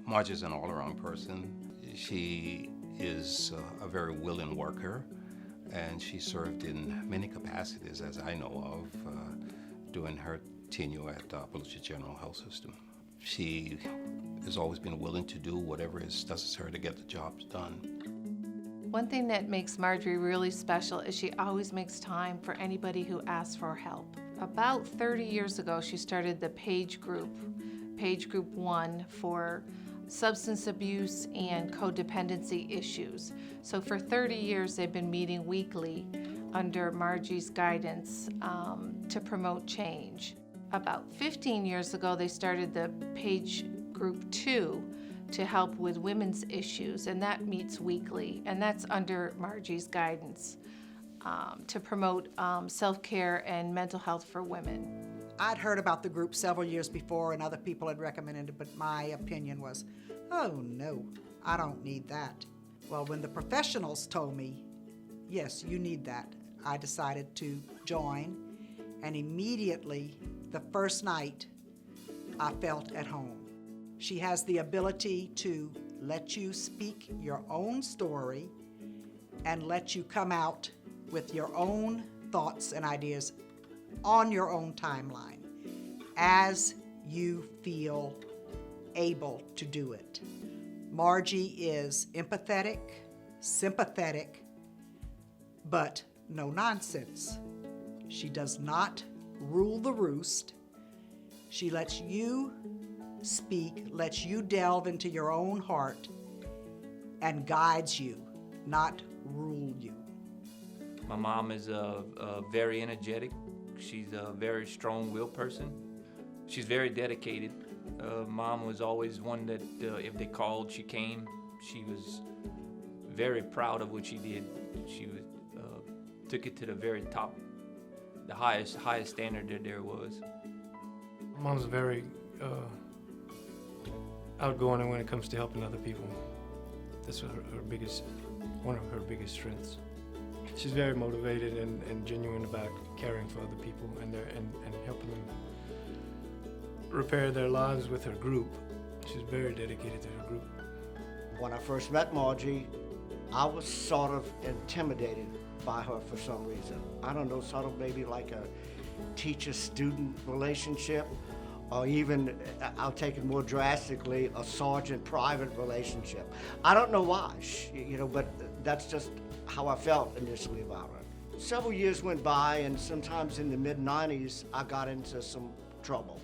Margie is an all-around person. She is a very willing worker, and she served in many capacities, as I know of, during her tenure at Volusia General Health System. She has always been willing to do whatever is necessary to get the jobs done. One thing that makes Marjorie really special is she always makes time for anybody who asks for help. About 30 years ago, she started the Page Group 1 for substance abuse and codependency issues. So for 30 years, they've been meeting weekly under Margie's guidance to promote change. About 15 years ago, they started the Page Group 2 to help with women's issues, and that meets weekly, and that's under Margie's guidance to promote self-care and mental health for women. I'd heard about the group several years before, and other people had recommended it, but my opinion was, oh no, I don't need that. Well, when the professionals told me, yes, you need that, I decided to join, and immediately, the first night, I felt at home. She has the ability to let you speak your own story and let you come out with your own thoughts and ideas on your own timeline as you feel able to do it. Margie is empathetic, sympathetic, but no nonsense. She does not rule the roost. She lets you speak, lets you delve into your own heart, and guides you, not rule you. My mom is very energetic. She's a very strong-willed person. She's very dedicated. Mom was always one that if they called, she came. She was very proud of what she did. She took it to the very top, the highest standard that there was. Mom's very outgoing when it comes to helping other people. That's one of her biggest strengths. She's very motivated and genuine about caring for other people and helping them repair their lives with her group. She's very dedicated to her group. When I first met Margie, I was sort of intimidated by her for some reason. I don't know, sort of maybe like a teacher-student relationship, or even, I'll take it more drastically, a sergeant-private relationship. I don't know why, but that's just how I felt initially about her. Several years went by, and sometimes in the mid-90s, I got into some trouble.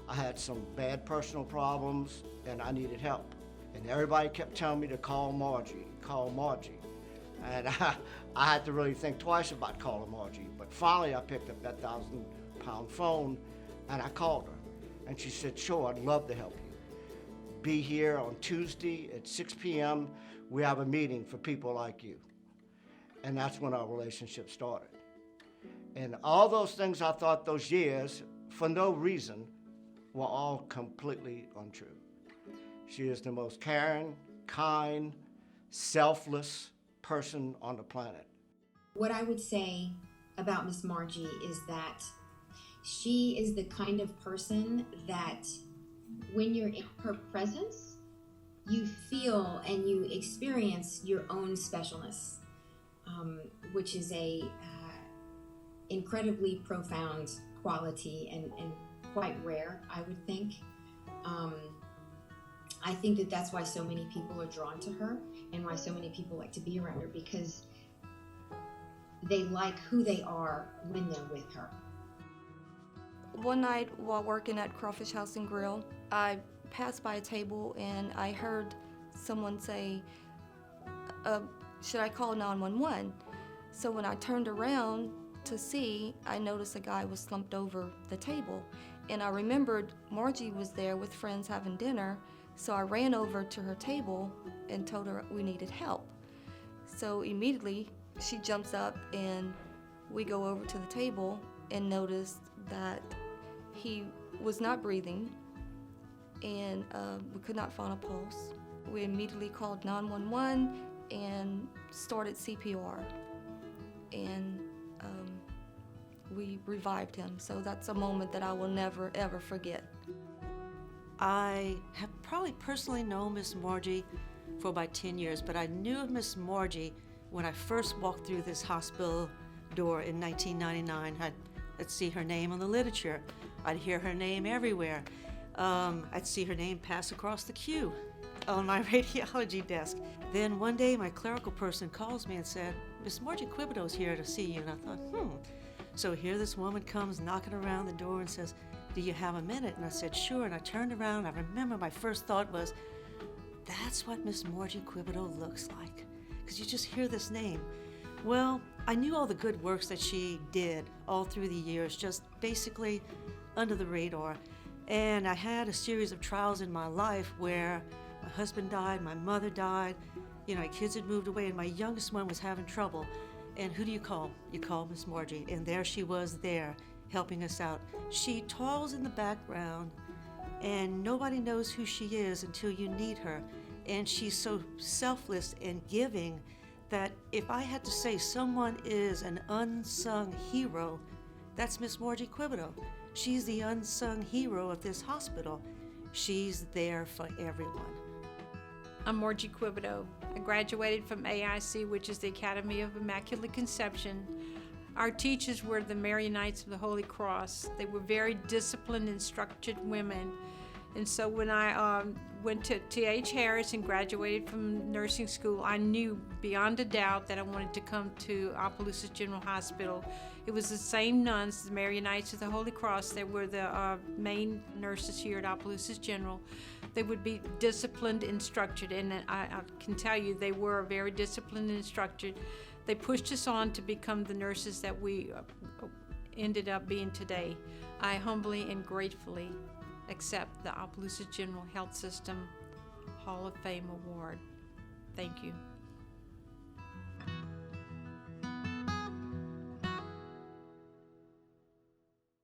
I had some bad personal problems, and I needed help. And everybody kept telling me to call Margie. And I had to really think twice about calling Margie. But finally, I picked up that 1,000-pound phone, and I called her. And she said, sure, I'd love to help you. Be here on Tuesday at 6 p.m. We have a meeting for people like you. And that's when our relationship started. And all those things I thought those years, for no reason, were all completely untrue. She is the most caring, kind, selfless person on the planet. What I would say about Miss Margie is that she is the kind of person that when you're in her presence, you feel and you experience your own specialness, which is a incredibly profound quality and quite rare, I would think. I think that that's why so many people are drawn to her and why so many people like to be around her, because they like who they are when they're with her. One night while working at Crawfish House and Grill, I passed by a table and I heard someone say, should I call 911? So when I turned around to see, I noticed a guy was slumped over the table. And I remembered Margie was there with friends having dinner, so I ran over to her table and told her we needed help. So immediately she jumps up and we go over to the table and noticed that he was not breathing and we could not find a pulse. We immediately called 911 and started CPR. And we revived him. So that's a moment that I will never, ever forget. I have probably personally known Miss Margie for about 10 years, but I knew of Miss Margie when I first walked through this hospital door in 1999. I'd see her name on the literature. I'd hear her name everywhere. I'd see her name pass across the queue on my radiology desk. Then one day my clerical person calls me and said, Miss Margie Quebedeaux's here to see you. And I thought, So here this woman comes knocking around the door and says, do you have a minute? And I said, sure. And I turned around. I remember my first thought was, that's what Miss Margie Quebedeaux looks like. Because you just hear this name. Well, I knew all the good works that she did all through the years, just basically under the radar. And I had a series of trials in my life where my husband died, my mother died, my kids had moved away, and my youngest one was having trouble. And who do you call? You call Miss Margie. And there she was there, helping us out. She toils in the background, and nobody knows who she is until you need her. And she's so selfless and giving that if I had to say someone is an unsung hero, that's Miss Margie Quebedeaux. She's the unsung hero of this hospital. She's there for everyone. I'm Margie Quebedeaux. I graduated from AIC, which is the Academy of Immaculate Conception. Our teachers were the Mary Knights of the Holy Cross. They were very disciplined and structured women. And so when I went to T.H. Harris and graduated from nursing school, I knew beyond a doubt that I wanted to come to Opelousas General Hospital. It was the same nuns, the Mary Knights of the Holy Cross, that were the main nurses here at Opelousas General. They would be disciplined and structured, and I can tell you they were very disciplined and structured. They pushed us on to become the nurses that we ended up being today. I humbly and gratefully accept the Opelousas General Health System Hall of Fame Award. Thank you.